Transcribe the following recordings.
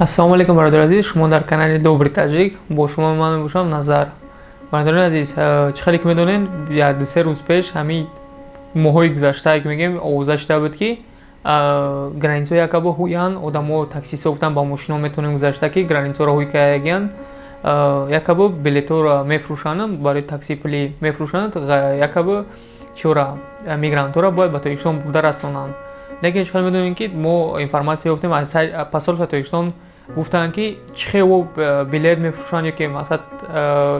Ассалому алейкум, бародари азиз. Шумо дар канали Добрый Таджик. Бо шумо ман бошам Назар. Бародари азиз, чӣ хеле ки медонед, 1-2 рӯз пеш ҳамин моҳои гузашта ки мегем овоза шуда буд ки границо якабо ҳуян одамо таксиса гуфтан ба мошино метонем гузашта ки границаро ҳуй кардагиян якабо билеторо мефурӯшанд, барои такси пули мефурӯшанд, якабо чора мигрантора бояд ба Тоҷикистон бурда расонанд. Лекин чӣ хеле медонем ки мо информация ёфтем аз посолства Тоҷикистон гуфтанд ки чӣ хеле билет мефурӯшанд ё ки масалан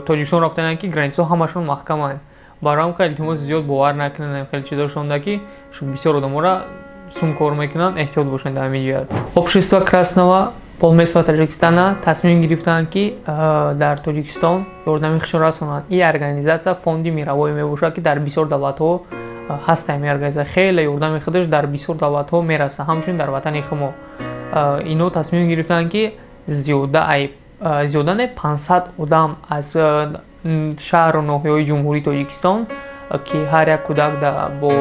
Тоҷикистон рафтанд ки границаҳо ҳамашон маҳкаманд. Барои ҳам илтимос зиёд бовар накунед, хеле чизо шонда ки бисёр одамора сум кор мекунанд, эҳтиёт бошед дар ҳамин ҷиҳат. Общество Красного полмесва Таҷикистона тасмим гирифтанд ки дар Тоҷикистон ёрдами худшон расонанд. Ин организация фонди мировой мебошад ки дар бисёр давлатҳо ҳаст ҳамин организация, хеле ёрдами худаш дар бисёр давлатҳо мераса, ҳамчун дар ватани хумо. Ино тасмим гирифтанд ки зиёда не 500 одам аз шаҳру ноҳияҳои ҷумҳурии Тоҷикистон ки ҳар як кӯдак бо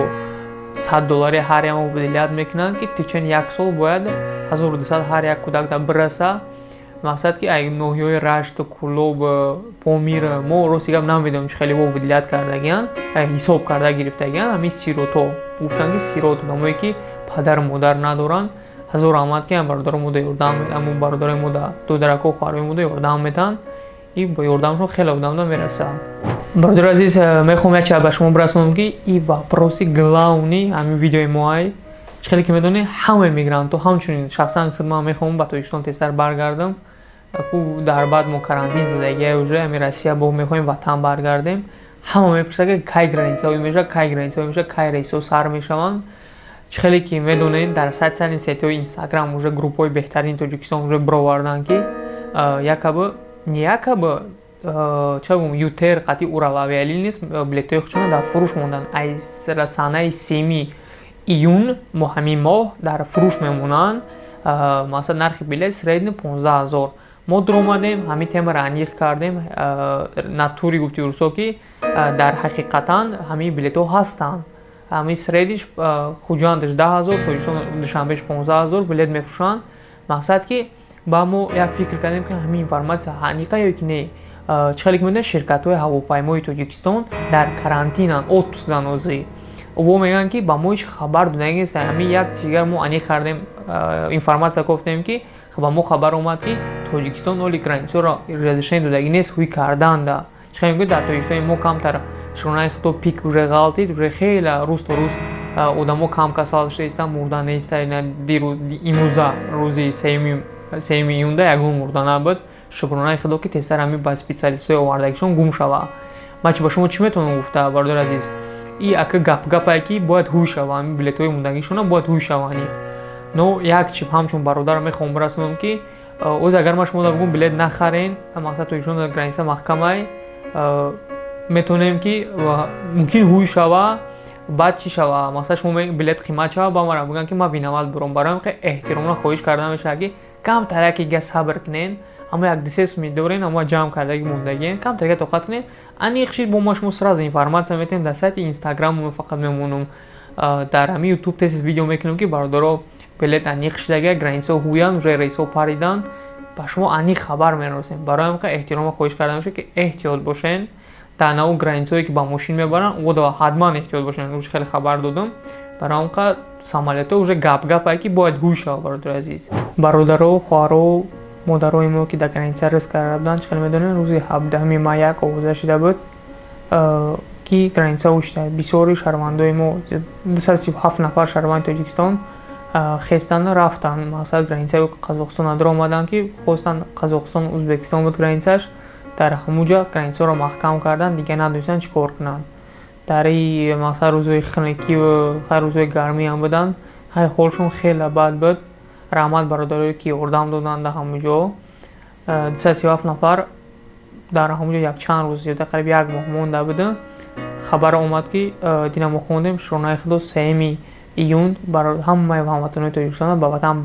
$100 ҳар як выделят мекунанд ки тичен як сол бояд 1200 ҳар як кӯдак да бираса. Мақсад ки ай ноҳияҳои Рашту, Кӯлоб, Помир мо рости гап намедонем чӣ хеле выделят кардагиян, ҳисоб карда гирифтагиян. Ҳамин сирото гуфтанд ки сирот одамое ки падару модар надоранд, ҳазор раҳмат ки бародари мода ёрдам медиҳанд, бародари мода додараку хоҳарои мода ёрдам медиҳанд и ба ёрдамшон хеле одамда мераса. Бародари азиз, мехоҳам як чиз ба шумо бирасонам ки ин вопроси главни ҳамин видеои моай. Чӣ хеле ки медонед, ҳамаи мигрантҳо ҳамчунин шахсан худман мехоҳам ба Тоҷикистон тезтар баргардам. Дар баъд мо карантин задагия уже ами Россия бо мехоҳем ватан баргардем. Ҳама мепурсад ки кай граница ҳуй мешавад, кай граница ҳуй мешавад, кай рейсҳо сар мешаванд. Чӣ хеле ки медонед, дар социални сетҳои Инстаграм уже группҳои беҳтарини Тоҷикистон уже бароварданд ки якабо ЮтЭйр қати Урал авиалинист билетҳои худшона дар фуруш монданд. Аз санаи 3 июн ҳамин моҳ дар фуруш мемонанд. Масалан нархи билет средни 15 000. Мо дуромадем ҳамин темаро аниқ кардем, натури гуфти урсо ки дар ҳақиқатан ҳамин билетҳо ҳастанд. ҳамин средиш Худжандаш 10 000, Тоҷикистон Душанбеш 15 000 билет мефурӯшанд. Мақсад ки ба мо як фикр кардем ки ҳамин информация ҳаниқа ё ки не. Чӣ хеле ки медонед, ширкатҳои ҳавопаймои Тоҷикистон дар карантинанд, отпуск дан ҳозир. Во мегӯянд ки ба мо ҳеҷ хабар додаги нест. ҳамин як чизгар мо аниқ кардем, информация кофтем ки ба мо хабар омад ки Тоҷикистон оли границаро разрешение додаги нест, ҳуй карданда. Чӣ хеле ки дар Тоҷикистони мо камтар шуронаи худо пик уже ғалтид, уже хеле рӯз то рӯз одамо кам касал шудастанд, мурда нестанд. Имруза рӯзи 3 июнда ягон мурда набуд. Шукронаи худо ки тезтар ҳамин ба специалистҳои овардагишон гум шава. Ман ба шумо чӣ метавонам гуфта, бародари азиз? И ака гапае ки бояд ҳуй шава, ҳамин билетҳои мондагишона бояд ҳуй шава аниқ. Но як чип ҳамчун бародар мехоҳам бирасонам ки оз агар ман шумо бигӯям билет нахарен, мақсад Тоҷикистон дар граница маҳкамай, метавонем ки мумкин ҳуй шава, баъд чӣ шава, мақсад шумо билет қимат шава, ба ман бигӯям ки ман бинавбат бурам. Барои ҳам эҳтиромона хоҳиш карда мешавад ки камтар якига сабр кунен, аммо 1-2 сум дорен, аммо ҷамъ кардаги мондагиен, камтар тоқат кунен. Аниқ шид бо ма шумо сразу информация метем дар сайти Инстаграм фақат мемонам, дар ҳамин ютуб тез видео мекунам ки бародаро билет аниқ шудагия, границаҳо ҳуянд, уже рейсҳо париданд, ба шумо аниқ хабар мерасонем. Барои ҳам эҳтирома хоҳиш карда мешавад ки эҳтиёт бошен. дар навъ границаҳое ки ба мошин мебаранд, ода ҳатман эҳтиёт бошен. Уже хеле хабар додам. Барои ҳам самолетҳо уже гап-гапае ки бояд ҳуй шава, бародари азиз. Бародаро, хоҳаро, модарои мо ки дар граница риск карда буданд, чӣ хеле медонед, рӯзи 17 май як овоза шуда буд ки граница ҳуй шуда. Бисёри шаҳрвандои мо, 237 нафар шаҳрванди Тоҷикистон хестанд, рафтанд. Мақсад границаи Қазоқистон даромаданд ки хостанд Қазоқистон Узбекистон буд границаш. Дар ҳамуҷа границаро маҳкам кардан, дига надонистанд чӣ кор кунанд. Дар ин мақсад рӯзҳои хунукиву рӯзҳои гармӣ ҳам буданд. ҳолшон хеле бад буд. раҳмат бародарое ки ёрдам доданд дар ҳамуҷо. 237 нафар дар ҳамуҷа якчанд рӯз, зиёда қариб як моҳ монда буд. хабар омад ки дина мо хонем шуронаи худо 3 июн ҳамаи ҳамватанои Тоҷикистона ба ватан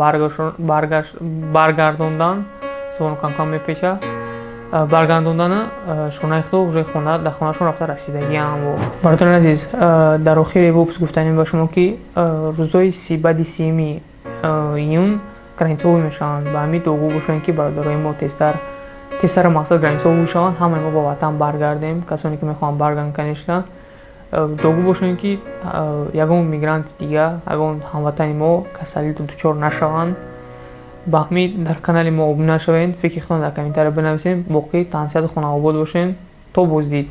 баргардонданд. савон кам мепеша. баргардондана шуронаи худо уже дар хонашон рафта расидагиам. Бародари азиз, дар охири выпуск гуфтанем ба шумо ки рӯзои 30 июн границаовӣ мешаванд. Ба ҳамин догу бошанд ки бародарои мо тезтар мақсад границаовӣ шаванд, ҳамаи мо ба ватан баргардем. Касоне ки мехоҳанд баргарданд, конечно догу бошанд ки ягон мигранти дига, ягон ҳамватани мо касалиро дучор нашаванд. ба ҳамин дар канали мо обуна шавед, фикри худтон дар комментария бинависед. Боқӣ танҳсияту хонавобод бошед. То боздид.